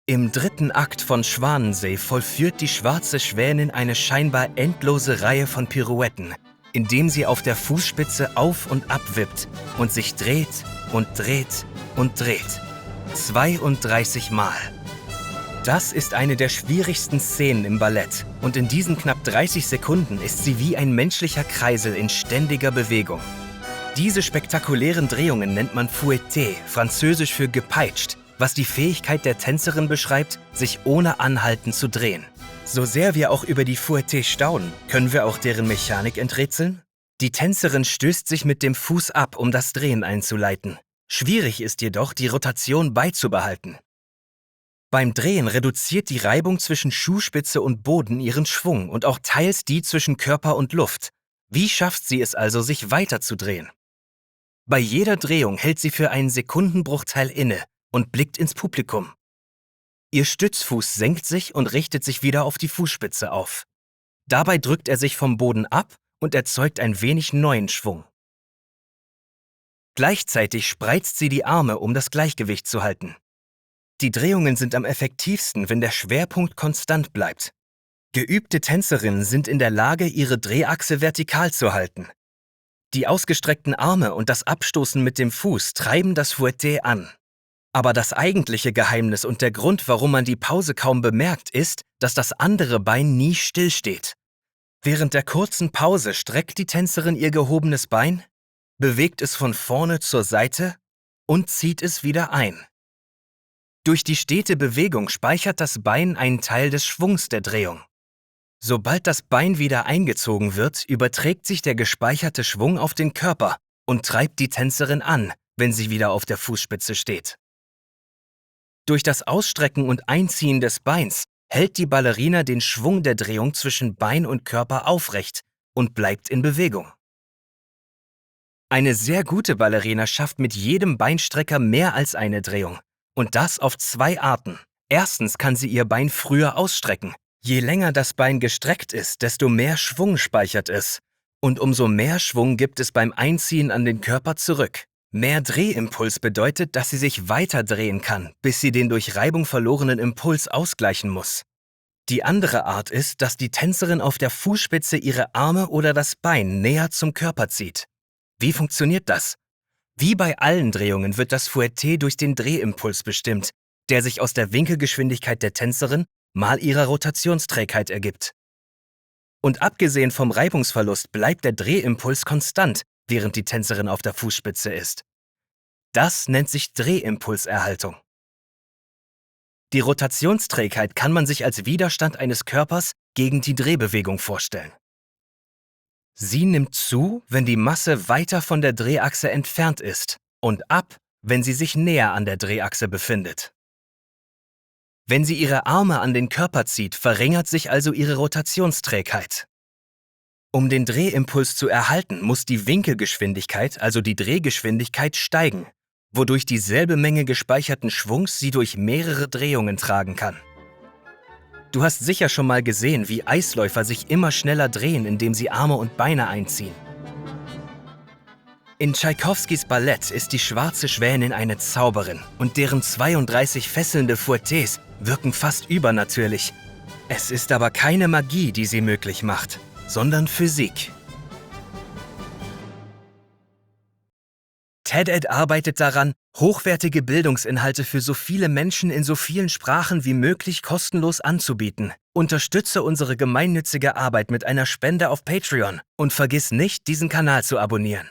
Im dritten Akt von Schwanensee vollführt die schwarze Schwänin eine scheinbar endlose Reihe von Pirouetten, indem sie auf der Fußspitze auf und ab wippt und sich dreht und dreht und dreht. 32 Mal. Das ist eine der schwierigsten Szenen im Ballett und in diesen knapp 30 Sekunden ist sie wie ein menschlicher Kreisel in ständiger Bewegung. Diese spektakulären Drehungen nennt man Fouetté, französisch für gepeitscht, was die Fähigkeit der Tänzerin beschreibt, sich ohne Anhalten zu drehen. So sehr wir auch über die Fouetté staunen, können wir auch deren Mechanik enträtseln? Die Tänzerin stößt sich mit dem Fuß ab, um das Drehen einzuleiten. Schwierig ist jedoch, die Rotation beizubehalten. Beim Drehen reduziert die Reibung zwischen Schuhspitze und Boden ihren Schwung und auch teils die zwischen Körper und Luft. Wie schafft sie es also, sich weiter zu drehen? Bei jeder Drehung hält sie für einen Sekundenbruchteil inne und blickt ins Publikum. Ihr Stützfuß senkt sich und richtet sich wieder auf die Fußspitze auf. Dabei drückt er sich vom Boden ab und erzeugt ein wenig neuen Schwung. Gleichzeitig spreizt sie die Arme, um das Gleichgewicht zu halten. Die Drehungen sind am effektivsten, wenn der Schwerpunkt konstant bleibt. Geübte Tänzerinnen sind in der Lage, ihre Drehachse vertikal zu halten. Die ausgestreckten Arme und das Abstoßen mit dem Fuß treiben das Fouetté an. Aber das eigentliche Geheimnis und der Grund, warum man die Pause kaum bemerkt, ist, dass das andere Bein nie stillsteht. Während der kurzen Pause streckt die Tänzerin ihr gehobenes Bein, bewegt es von vorne zur Seite und zieht es wieder ein. Durch die stete Bewegung speichert das Bein einen Teil des Schwungs der Drehung. Sobald das Bein wieder eingezogen wird, überträgt sich der gespeicherte Schwung auf den Körper und treibt die Tänzerin an, wenn sie wieder auf der Fußspitze steht. Durch das Ausstrecken und Einziehen des Beins hält die Ballerina den Schwung der Drehung zwischen Bein und Körper aufrecht und bleibt in Bewegung. Eine sehr gute Ballerina schafft mit jedem Beinstrecker mehr als eine Drehung. Und das auf zwei Arten. Erstens kann sie ihr Bein früher ausstrecken. Je länger das Bein gestreckt ist, desto mehr Schwung speichert es. Und umso mehr Schwung gibt es beim Einziehen an den Körper zurück. Mehr Drehimpuls bedeutet, dass sie sich weiter drehen kann, bis sie den durch Reibung verlorenen Impuls ausgleichen muss. Die andere Art ist, dass die Tänzerin auf der Fußspitze ihre Arme oder das Bein näher zum Körper zieht. Wie funktioniert das? Wie bei allen Drehungen wird das Fouetté durch den Drehimpuls bestimmt, der sich aus der Winkelgeschwindigkeit der Tänzerin mal ihrer Rotationsträgheit ergibt. Und abgesehen vom Reibungsverlust bleibt der Drehimpuls konstant, während die Tänzerin auf der Fußspitze ist. Das nennt sich Drehimpulserhaltung. Die Rotationsträgheit kann man sich als Widerstand eines Körpers gegen die Drehbewegung vorstellen. Sie nimmt zu, wenn die Masse weiter von der Drehachse entfernt ist und ab, wenn sie sich näher an der Drehachse befindet. Wenn sie ihre Arme an den Körper zieht, verringert sich also ihre Rotationsträgheit. Um den Drehimpuls zu erhalten, muss die Winkelgeschwindigkeit, also die Drehgeschwindigkeit, steigen, wodurch dieselbe Menge gespeicherten Schwungs sie durch mehrere Drehungen tragen kann. Du hast sicher schon mal gesehen, wie Eisläufer sich immer schneller drehen, indem sie Arme und Beine einziehen. In Tschaikowskis Ballett ist die schwarze Schwänin eine Zauberin und deren 32 fesselnde Fouettés wirken fast übernatürlich. Es ist aber keine Magie, die sie möglich macht, sondern Physik. TED-Ed arbeitet daran, hochwertige Bildungsinhalte für so viele Menschen in so vielen Sprachen wie möglich kostenlos anzubieten. Unterstütze unsere gemeinnützige Arbeit mit einer Spende auf Patreon und vergiss nicht, diesen Kanal zu abonnieren.